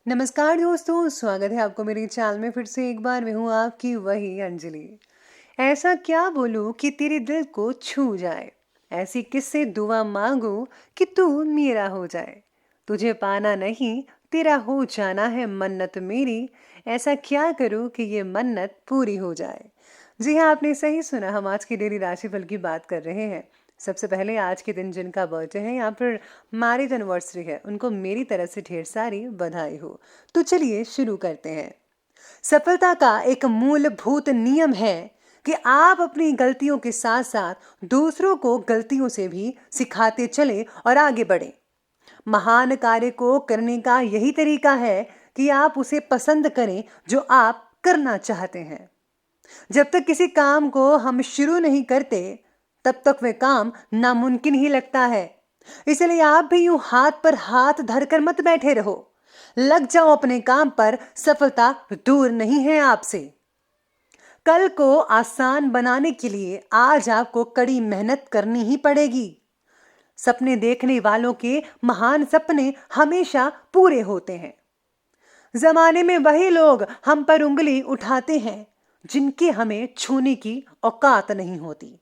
नमस्कार दोस्तों, स्वागत है आपको मेरी चाल में फिर से एक बार। मैं हूँ आपकी वही अंजलि। ऐसा क्या बोलूं कि तेरे दिल को छू जाए, ऐसी किससे दुआ मांगू कि तू मेरा हो जाए। तुझे पाना नहीं, तेरा हो जाना है मन्नत मेरी। ऐसा क्या करूं कि ये मन्नत पूरी हो जाए। जी हाँ, आपने सही सुना। हम आज की डेली राशिफल की बात कर रहे हैं। सबसे पहले आज के दिन जिनका बर्थडे है या फिर मैरिज एनिवर्सरी है, उनको मेरी तरफ से ढेर सारी बधाई हो। तो चलिए शुरू करते हैं। सफलता का एक मूलभूत नियम है कि आप अपनी गलतियों के साथ साथ दूसरों को गलतियों से भी सिखाते चले और आगे बढ़े। महान कार्य को करने का यही तरीका है कि आप उसे पसंद करें जो आप करना चाहते हैं। जब तक किसी काम को हम शुरू नहीं करते, तब तक वह काम नामुमकिन ही लगता है। इसलिए आप भी यूं हाथ पर हाथ धरकर मत बैठे रहो। लग जाओ अपने काम पर, सफलता दूर नहीं है आपसे। कल को आसान बनाने के लिए आज आपको कड़ी मेहनत करनी ही पड़ेगी। सपने देखने वालों के महान सपने हमेशा पूरे होते हैं। जमाने में वही लोग हम पर उंगली उठाते हैं जिनके हमें छूने की औकात नहीं होती।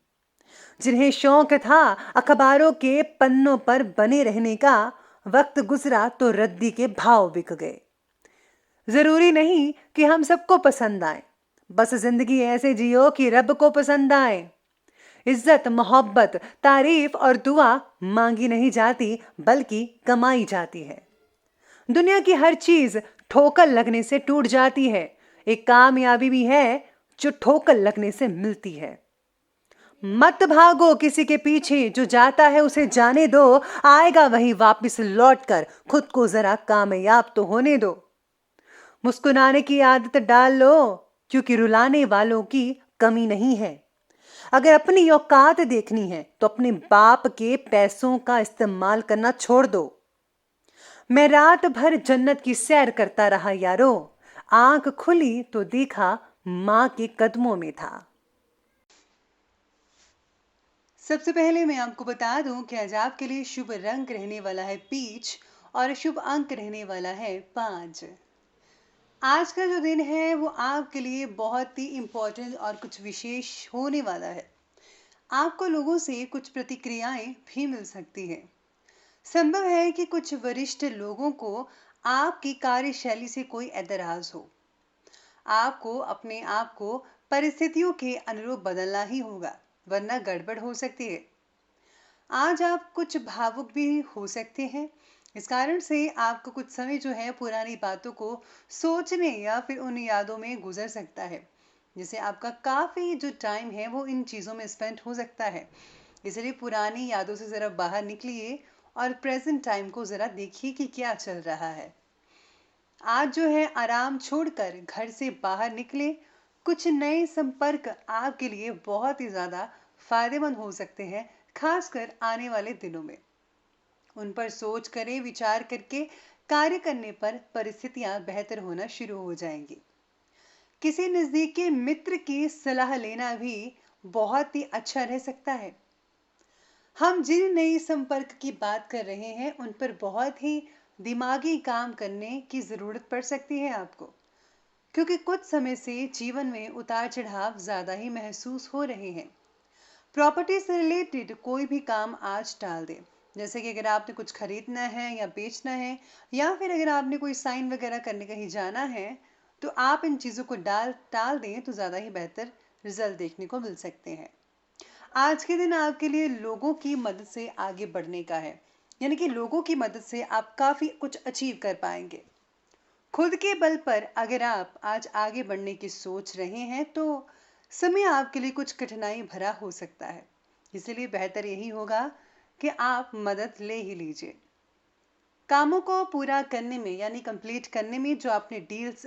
जिन्हें शौक था अखबारों के पन्नों पर बने रहने का, वक्त गुजरा तो रद्दी के भाव बिक गए। जरूरी नहीं कि हम सबको पसंद आए, बस जिंदगी ऐसे जियो कि रब को पसंद आए। इज्जत, मोहब्बत, तारीफ और दुआ मांगी नहीं जाती, बल्कि कमाई जाती है। दुनिया की हर चीज ठोकर लगने से टूट जाती है। एक कामयाबी भी है जो ठोकर लगने से मिलती है। मत भागो किसी के पीछे, जो जाता है उसे जाने दो। आएगा वही वापस लौट कर, खुद को जरा कामयाब तो होने दो। मुस्कुराने की आदत डाल लो, क्योंकि रुलाने वालों की कमी नहीं है। अगर अपनी औकात देखनी है तो अपने बाप के पैसों का इस्तेमाल करना छोड़ दो। मैं रात भर जन्नत की सैर करता रहा यारो, आंख खुली तो देखा मां के कदमों में था। सबसे पहले मैं आपको बता दूं कि आज आपके लिए शुभ रंग रहने वाला है पीच और शुभ अंक रहने वाला है 5। आज का जो दिन है वो आपके लिए बहुत ही इंपॉर्टेंट और कुछ विशेष होने वाला है। आपको लोगों से कुछ प्रतिक्रियाएं भी मिल सकती हैं। संभव है कि कुछ वरिष्ठ लोगों को आपकी कार्यशैली से कोई एतराज हो। आपको अपने आप को परिस्थितियों के अनुरूप बदलना ही होगा, वरना गड़बड़ हो सकती है। आज आप कुछ भावुक भी हो सकते हैं। इस कारण से आपको कुछ समय जो है पुरानी बातों को सोचने या फिर उन यादों में गुजर सकता है, जिसे आपका काफी जो टाइम है वो इन चीजों में स्पेंड हो सकता है। इसलिए पुरानी यादों से जरा बाहर निकलिए और प्रेजेंट टाइम को जरा देखिए कि क्या चल रहा है। आज जो है आराम छोड़कर घर से बाहर निकले। कुछ नए संपर्क आपके लिए बहुत ही ज्यादा फायदेमंद हो सकते हैं, खासकर आने वाले दिनों में। उन पर सोच करें, विचार करके कार्य करने पर परिस्थितियां बेहतर होना शुरू हो जाएंगी। किसी नजदीकी मित्र की सलाह लेना भी बहुत ही अच्छा रह सकता है। हम जिन नए संपर्क की बात कर रहे हैं उन पर बहुत ही दिमागी काम करने की जरूरत पड़ सकती है आपको, क्योंकि कुछ समय से जीवन में उतार चढ़ाव ज्यादा ही महसूस हो रहे हैं। प्रॉपर्टी से रिलेटेड कोई भी काम आज टाल दें। जैसे कि अगर आपने कुछ खरीदना है या बेचना है, या फिर अगर आपने कोई साइन वगैरह करने कहीं जाना है, तो आप इन चीज़ों को टाल दें तो ज़्यादा ही बेहतर रिजल्ट देखने को मिल सकते हैं। आज के दिन आपके लिए लोगों की मदद से आगे बढ़ने का है, यानी कि लोगों की मदद से आप काफ़ी कुछ अचीव कर पाएंगे। खुद के बल पर अगर आप आज आगे बढ़ने की सोच रहे हैं तो समय आपके लिए कुछ कठिनाई भरा हो सकता है। इसलिए बेहतर यही होगा कि आप मदद ले ही लीजिए। कामों को पूरा करने में यानी कंप्लीट करने में, जो आपने डील्स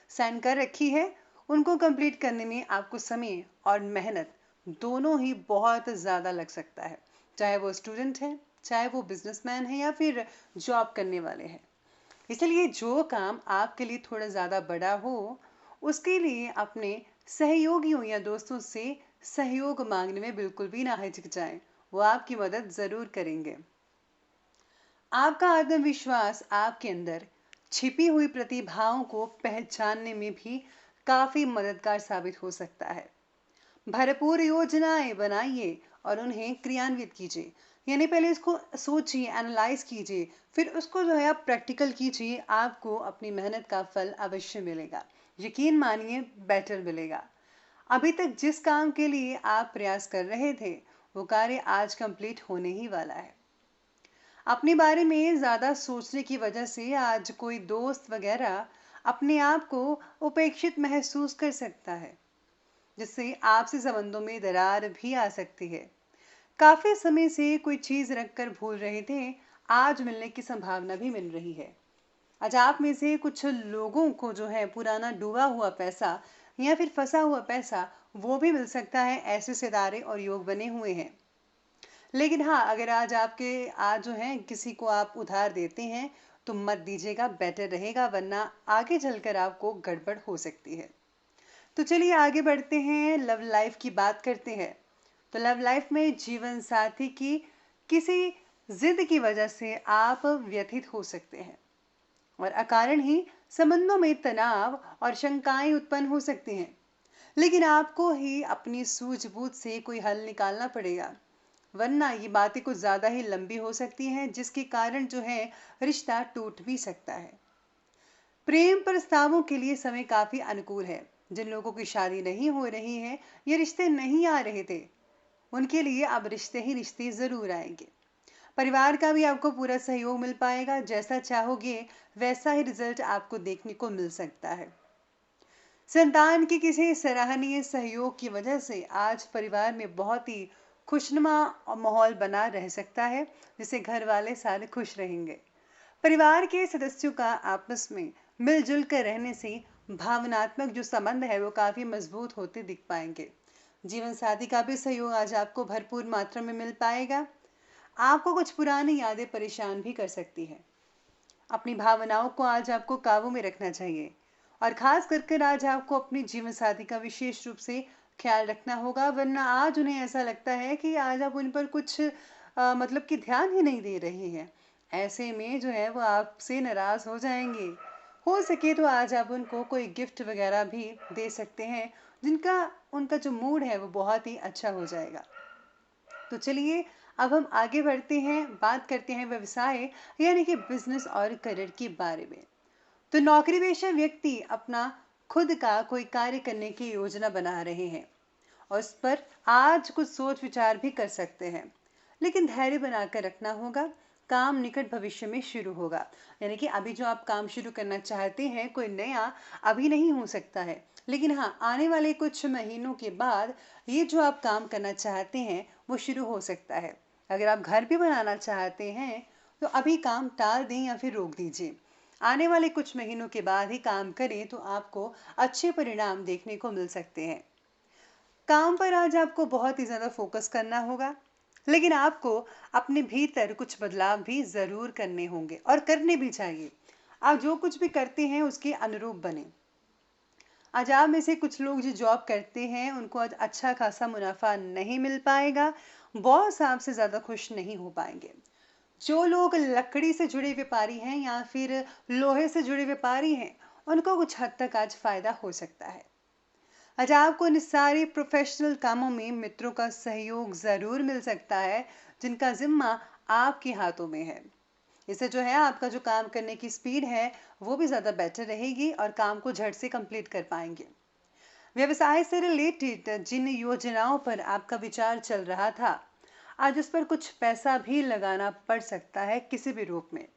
साइन कर रखी है उनको कंप्लीट करने में आपको समय और मेहनत दोनों ही बहुत ज़्यादा लग सकता है। चाहे वो स्टूडेंट है, चाहे वो बिजनेसमैन है, या फिर जॉब करने वाले हैं। इसलिए जो काम आपके लिए थोड़ा ज़्यादा बड़ा हो, उसके लिए अपने सहयोगियों या दोस्तों से सहयोग मांगने में बिल्कुल भी ना हिचकिचाएं। वो आपकी मदद ज़रूर करेंगे। आपका आत्मविश्वास आपके अंदर छिपी हुई प्रतिभाओं को पहचानने में भी काफी मददगार साबित हो सकता है। भरपूर योजनाएं बनाइए और उन्हें क्रियान्वित कीजिए। यानी पहले इसको सोचिए, एनालाइज कीजिए, फिर उसको जो है आप प्रैक्टिकल कीजिए। आपको अपनी मेहनत का फल अवश्य मिलेगा। यकीन मानिए, बेटर मिलेगा। अभी तक जिस काम के लिए आप प्रयास कर रहे थे, वो कार्य आज कंप्लीट होने ही वाला है। अपने बारे में ज्यादा सोचने की वजह से आज कोई दोस्त वगैरह अपने आप को उपेक्षित महसूस कर सकता है, जिससे आपसी संबंधों में दरार भी आ सकती है। काफी समय से कोई चीज रखकर भूल रहे थे, आज मिलने की संभावना भी मिल रही है। आज आप में से कुछ लोगों को जो है पुराना डूबा हुआ पैसा या फिर फंसा हुआ पैसा वो भी मिल सकता है। ऐसे सितारे और योग बने हुए हैं। लेकिन हाँ, अगर आज जो है किसी को आप उधार देते हैं तो मत दीजिएगा, बेटर रहेगा, वरना आगे चलकर आपको गड़बड़ हो सकती है। तो चलिए आगे बढ़ते हैं, लव लाइफ की बात करते हैं। तो लव लाइफ में जीवन साथी की किसी जिद की वजह से आप व्यथित हो सकते हैं और अकारण ही संबंधों में तनाव और शंकाएं उत्पन्न हो सकती हैं। लेकिन आपको ही अपनी सूझबूझ से कोई हल निकालना पड़ेगा, वरना ये बातें कुछ ज्यादा ही लंबी हो सकती हैं, जिसके कारण जो है रिश्ता टूट भी सकता है। प्रेम प्रस्तावों के लिए समय काफी अनुकूल है। जिन लोगों की शादी नहीं हो रही है, ये रिश्ते नहीं आ रहे थे, उनके लिए अब रिश्ते ही रिश्ते जरूर आएंगे। परिवार का भी आपको पूरा सहयोग मिल पाएगा। जैसा चाहोगे वैसा ही रिजल्ट आपको देखने को मिल सकता है। संतान के किसी सराहनीय सहयोग की वजह से आज परिवार में बहुत ही खुशनुमा माहौल बना रह सकता है, जिससे घर वाले सारे खुश रहेंगे। परिवार के सदस्यों का आपस में मिलजुल कर रहने से भावनात्मक जो संबंध है वो काफी मजबूत होते दिख पाएंगे। जीवन साथी का भी सहयोग आज आपको भरपूर मात्रा में मिल पाएगा। आपको कुछ पुरानी यादें परेशान भी कर सकती है। अपनी भावनाओं को आज आपको काबू में रखना चाहिए और खास कर आज आपको अपनी जीवन साथी का विशेष रूप से ख्याल रखना होगा, वरना आज उन्हें ऐसा लगता है कि आज आप उन पर कुछ मतलब कि ध्यान ही नहीं दे रहे हैं। ऐसे में जो है वो आपसे नाराज हो जाएंगे। हो सके तो आज आप उनको कोई गिफ्ट वगैरह भी दे सकते हैं, जिनका उनका जो मूड है वो बहुत ही अच्छा हो जाएगा। तो चलिए अब हम आगे बढ़ते हैं, बात करते हैं व्यवसाय यानी कि बिजनेस और करियर के बारे में। तो नौकरी पेशा व्यक्ति अपना खुद का कोई कार्य करने की योजना बना रहे हैं और उस पर आज कुछ सोच विचार भी कर सकते हैं। लेकिन धैर्य बनाकर रखना होगा। काम निकट भविष्य में शुरू होगा। यानी कि अभी जो आप काम शुरू करना चाहते हैं कोई नया, अभी नहीं हो सकता है, लेकिन हाँ आने वाले कुछ महीनों के बाद ये जो आप काम करना चाहते हैं वो शुरू हो सकता है। अगर आप घर भी बनाना चाहते हैं तो अभी काम टाल दें या फिर रोक दीजिए। आने वाले कुछ महीनों के बाद ही काम करें तो आपको अच्छे परिणाम देखने को मिल सकते हैं। काम पर आज आपको बहुत ही ज्यादा फोकस करना होगा, लेकिन आपको अपने भीतर कुछ बदलाव भी जरूर करने होंगे और करने भी चाहिए। आप जो कुछ भी करते हैं उसके अनुरूप बने। आज आप में से कुछ लोग जो जॉब करते हैं उनको आज अच्छा खासा मुनाफा नहीं मिल पाएगा। बॉस आपसे ज्यादा खुश नहीं हो पाएंगे। जो लोग लकड़ी से जुड़े व्यापारी हैं या फिर लोहे से जुड़े व्यापारी हैं, उनको कुछ हद तक आज फायदा हो सकता है। आज आपको इन सारे प्रोफेशनल कामों में मित्रों का सहयोग जरूर मिल सकता है, जिनका जिम्मा आपके हाथों में है। इससे जो है आपका जो काम करने की स्पीड है वो भी ज्यादा बेटर रहेगी और काम को झट से कंप्लीट कर पाएंगे। व्यवसाय से रिलेटेड जिन योजनाओं पर आपका विचार चल रहा था, आज उस पर कुछ पैसा भी लगाना पड़ सकता है किसी भी रूप में,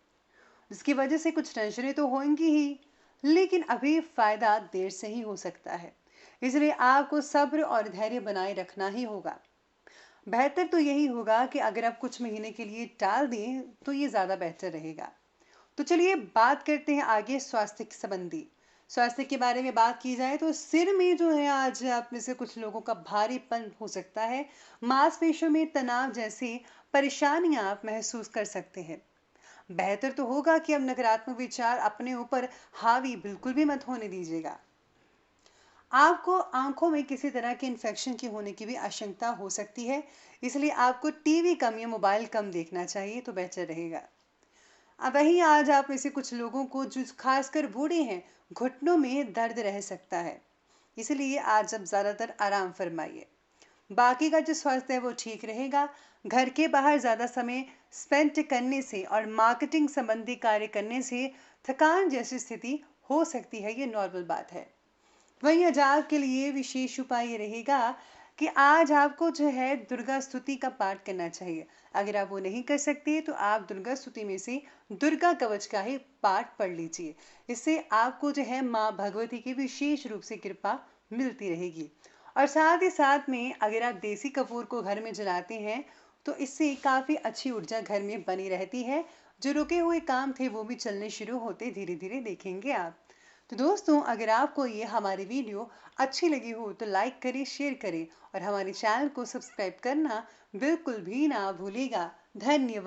जिसकी वजह से कुछ टेंशनें तो होंगी ही, लेकिन अभी फायदा देर से ही हो सकता है। इसलिए आपको सब्र और धैर्य बनाए रखना ही होगा। बेहतर तो यही होगा कि अगर आप कुछ महीने के लिए टाल दें तो ये ज्यादा बेहतर रहेगा। तो चलिए बात करते हैं आगे स्वास्थ्य के संबंधी। स्वास्थ्य के बारे में बात की जाए तो सिर में जो है आज आप में से कुछ लोगों का भारीपन हो सकता है। मांसपेशियों में तनाव जैसी परेशानियां आप महसूस कर सकते हैं। बेहतर तो होगा कि अब नकारात्मक विचार अपने ऊपर हावी बिल्कुल भी मत होने दीजिएगा। आपको आंखों में किसी तरह के इन्फेक्शन के होने की भी आशंका हो सकती है, इसलिए आपको टीवी कम या मोबाइल कम देखना चाहिए तो बेहतर रहेगा। अब वहीं आज आप में से कुछ लोगों को, जो खासकर बूढ़े हैं, घुटनों में दर्द रह सकता है। इसलिए आज आप ज़्यादातर आराम फरमाइए। बाकी का जो स्वास्थ्य है वो ठीक रहेगा। घर के बाहर ज़्यादा समय स्पेंड करने से और मार्केटिंग संबंधी कार्य करने से थकान जैसी स्थिति हो सकती है, ये नॉर्मल बात है। वहीं आज आपके लिए विशेष उपाय ये रहेगा कि आज आपको जो है दुर्गा स्तुति का पाठ करना चाहिए। अगर आप वो नहीं कर सकते तो आप दुर्गा स्तुति में से दुर्गा कवच का ही पाठ पढ़ लीजिए। इससे आपको जो है माँ भगवती की विशेष रूप से कृपा मिलती रहेगी। और साथ ही साथ में अगर आप देसी कपूर को घर में जलाते हैं तो इससे काफ़ी अच्छी ऊर्जा घर में बनी रहती है। जो रुके हुए काम थे वो भी चलने शुरू होते धीरे धीरे देखेंगे आप। तो दोस्तों, अगर आपको ये हमारी वीडियो अच्छी लगी हो तो लाइक करें, शेयर करें और हमारे चैनल को सब्सक्राइब करना बिल्कुल भी ना भूलिएगा। धन्यवाद।